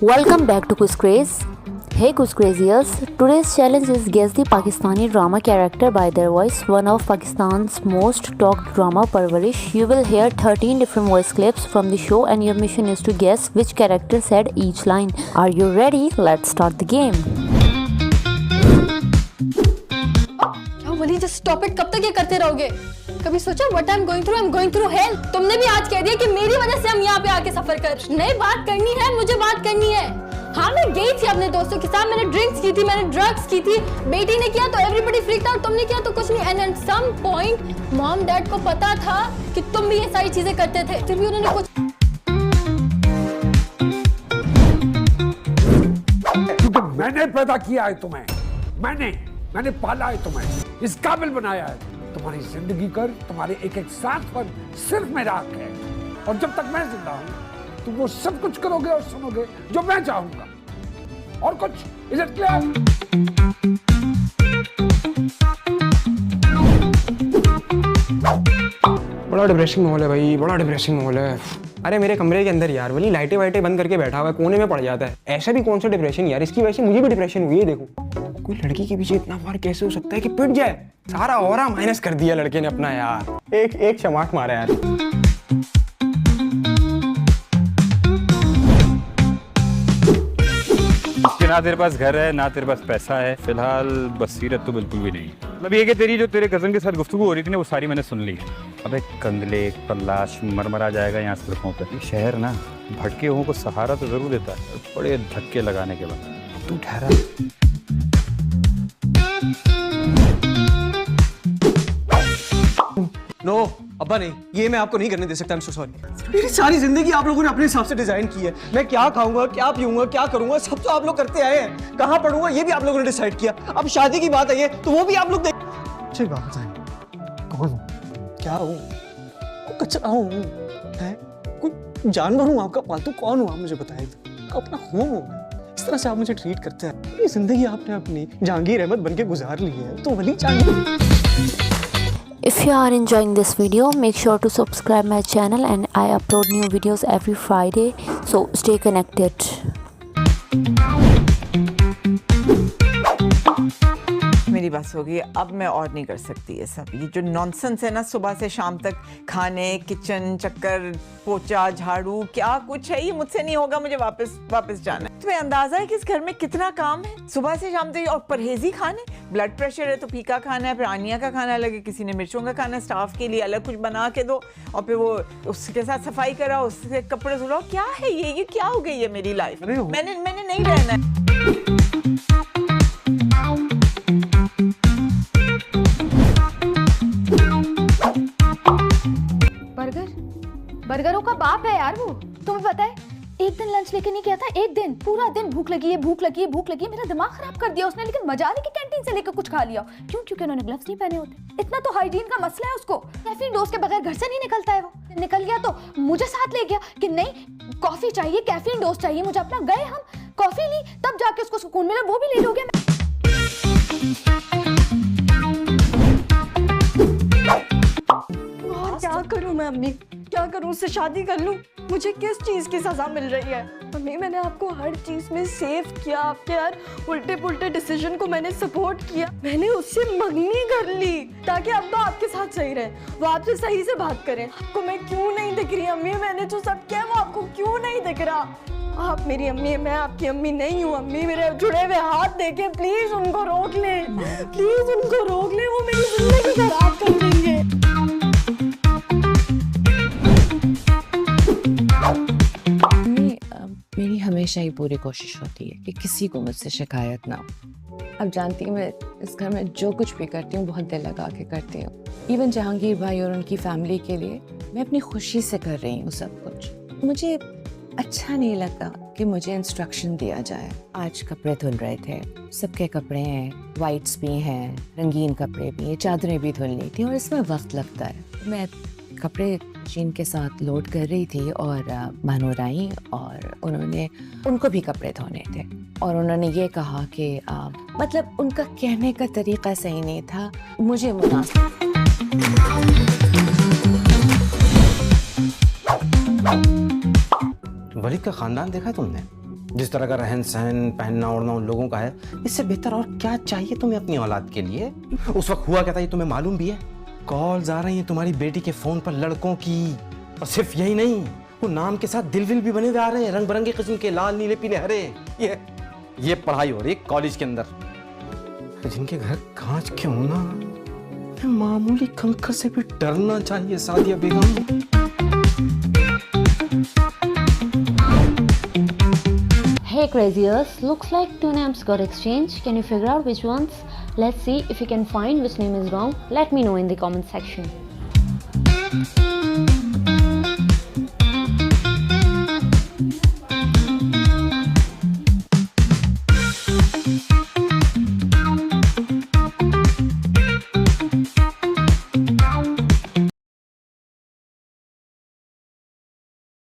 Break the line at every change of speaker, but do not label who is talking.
Welcome back to Quiz Craze. Hey Quiz Craziers, today's challenge is guess the Pakistani drama character by their voice, one of Pakistan's most talked drama Parvarish. You will hear 13 different voice clips from the show and your mission is to guess which character said each line. Are you ready? Let's start the game.
क्या वली just stop it, कब तक ये करते रहोगे? कभी सोचा what I am going through hell? तुमने भी आज कह दिया कि मेरी वजह से हम यहाँ पे आके सफर कर। नहीं, बात करनी है, मुझे बात करनी है। हाँ, मैं गई थी अपने दोस्तों के साथ, मैंने ड्रिंक्स की थी, मैंने ड्रग्स की थी। बेटी ने किया तो एवरीबॉडी फ्रीक्ड आउट, तुमने किया तो कुछ नहीं। And at some point mom dad को पता था कि तुम भी ये सारी चीजें करते थे, फिर भी उन्होंने कुछ।
क्योंकि मैंने पैदा किया है तुम्हें, मैंने पाला है तुम्हें, इस काबिल बनाया है। तुम्हारी जिंदगी कर, तुम्हारे एक एक सांस पर सिर्फ मेरा हक है। और जब तक मैं जिंदा हूं तुम वो सब कुछ करोगे और सुनोगे जो मैं चाहूंगा, और कुछ। Is it clear?
बड़ा डिप्रेसिंग माहौल है भाई, बड़ा डिप्रेसिंग माहौल है। अरे मेरे कमरे के अंदर यार वली लाइटें वाइटें बंद करके बैठा हुआ है, कोने में पड़ जाता है। ऐसा भी कौन सा डिप्रेशन यार, इसकी वजह से मुझे भी डिप्रेशन हुई है। देखो कोई लड़की के पीछे इतना बार कैसे हो सकता है कि पिट जाए? सारा ऑरा माइनस कर दिया लड़के ने अपना यार। एक शमाट मारा यार।
ना तेरे पास घर है ना तेरे पास पैसा है, फिलहाल बसीरत तो बिल्कुल भी नहीं। मतलब ये कि तेरी जो तेरे कजन के साथ गुफ्तगू हो रही थी ना, वो सारी मैंने सुन ली है। अबे कंगले पल्लाश मरमरा जाएगा यहाँ सड़कों पे। ये शहर ना भटके हुओं को सहारा तो जरूर देता है, बड़े धक्के लगाने के बाद। तू ठहरा।
नो अब्बा नहीं, ये मैं आपको नहीं करने दे सकता। I'm so sorry। मेरी सारी जिंदगी आप लोगों ने अपने हिसाब से डिजाइन की है। मैं क्या खाऊंगा, क्या पीऊंगा, क्या करूंगा, सब तो आप लोग करते आए हैं। कहाँ पढ़ूंगा ये भी आप लोगों ने डिसाइड किया। अब शादी की बात आई है तो वो भी आप लोग देख। अच्छी बात बताएं, कौन हूँ, क्या हूँ? कचरा हूँ, कोई जानवर हूँ आपका पालतू? कौन हूँ आप मुझे बताइए। अपना खून हूँ, इस तरह से आप मुझे ट्रीट करते हैं। ये जिंदगी आपने अपनी जहांगीर अहमद बन के गुजार ली है तो वली चाहिए।
If you are enjoying this video, make sure to subscribe my channel and I upload new videos every Friday, so stay connected.
मेरी बस हो गई, अब मैं और नहीं कर सकती ये सब। ये जो नॉनसेंस है ना, सुबह से शाम तक खाने, किचन, चक्कर, पोचा, झाड़ू, क्या कुछ है, ये मुझसे नहीं होगा। मुझे वापस जाना है। तुम्हें अंदाजा है कि इस घर में कितना काम है सुबह से शाम तक? और परहेजी खाने, ब्लड प्रेशर है तो फीका खाना है, फिर आनिया का खाना अलग है, किसी ने मिर्चों का खाना है, स्टाफ के लिए अलग कुछ बना के दो, और फिर वो उसके साथ सफाई कराओ, उससे कपड़े धुलाओ। क्या है ये क्या हो गई है मेरी लाइफ? मैंने नहीं रहना है।
बर्गरों का बाप है यार वो। तुम्हें पता है, एक दिन लंच लेके नहीं गया था, एक दिन पूरा दिन भूख लगी है, मेरा दिमाग खराब कर दिया उसने। लेकिन मजा आने की कैंटीन से लेकर कुछ खा लिया। क्यों? क्योंकि उन्होंने ग्लव्स नहीं पहने होते। इतना तो हाइजीन का मसला है उसको। कैफीन डोज के बगैर घर से नहीं निकलता है वो। निकल गया तो मुझे साथ ले गया कि नहीं कॉफी चाहिए, कैफीन डोज चाहिए मुझे अपना। गए हम, कॉफी ली, तब जाके उसको सुकून मिला, वो भी लेट हो गया। क्या करूं मैं अम्मी, क्या करूं? उससे शादी कर लूं? मुझे किस चीज की सजा मिल रही है? अम्मी मैंने आपको हर चीज में सेव किया, आपके हर उल्टे पुल्टे डिसीजन को मैंने सपोर्ट किया। मैंने उससे मंगनी कर ली ताकि अब्बा आपके साथ सही रहे, वो आपसे सही से बात करें। आपको मैं क्यों नहीं दिख रही अम्मी? मैंने जो सब किया वो आपको क्यों नहीं दिख रहा? आप मेरी अम्मी है, मैं आपकी अम्मी नहीं हूँ। अम्मी मेरे जुड़े हुए हाथ देखे, प्लीज उनको रोक ले, प्लीज उनको रोक ले, वो मेरी जिंदगी खराब कर देंगे।
मेरी हमेशा ही पूरी कोशिश होती है कि किसी को मुझसे शिकायत ना हो। अब जानती हूँ मैं इस घर में जो कुछ भी करती हूँ बहुत दिल लगा के करती हूँ। इवन जहांगीर भाई और उनकी फैमिली के लिए मैं अपनी खुशी से कर रही हूँ सब कुछ। मुझे अच्छा नहीं लगता कि मुझे इंस्ट्रक्शन दिया जाए। आज कपड़े धुल रहे थे, सबके कपड़े हैं, वाइट्स भी हैं, रंगीन कपड़े भी हैं, चादरें भी धुलनी थी और इसमें वक्त लगता है। मैं कपड़े मशीन के साथ लोड कर रही थी और मानूर आई और उनको भी कपड़े धोने थे और उन्होंने ये कहा कि मतलब उनका कहने का तरीका सही नहीं था, मुझे मुनासिब
का खानदान देखा है तुमने? जिस तरह का रहन सहन, पहनना ओढ़ना उन लोगों का है, इससे बेहतर और क्या चाहिए तुम्हें अपनी औलाद के लिए? उस वक्त हुआ क्या था ये तुम्हें मालूम भी है? कॉल्स आ रही हैं तुम्हारी बेटी के फोन पर लड़कों की, और सिर्फ यही नहीं, वो नाम के साथ दिल विल भी बने आ रहे हैं, रंग बिरंगे किस्म के, लाल नीले पीले हरे। ये पढ़ाई हो रही है कॉलेज के अंदर, जिनके घर कांच के होना, मामूली कंकर से भी डरना चाहिए सादिया बेगम।
Hey craziers, looks like two names got exchanged. Can you figure out which ones? Let's see if you can find which name is wrong. Let me know in the comment section.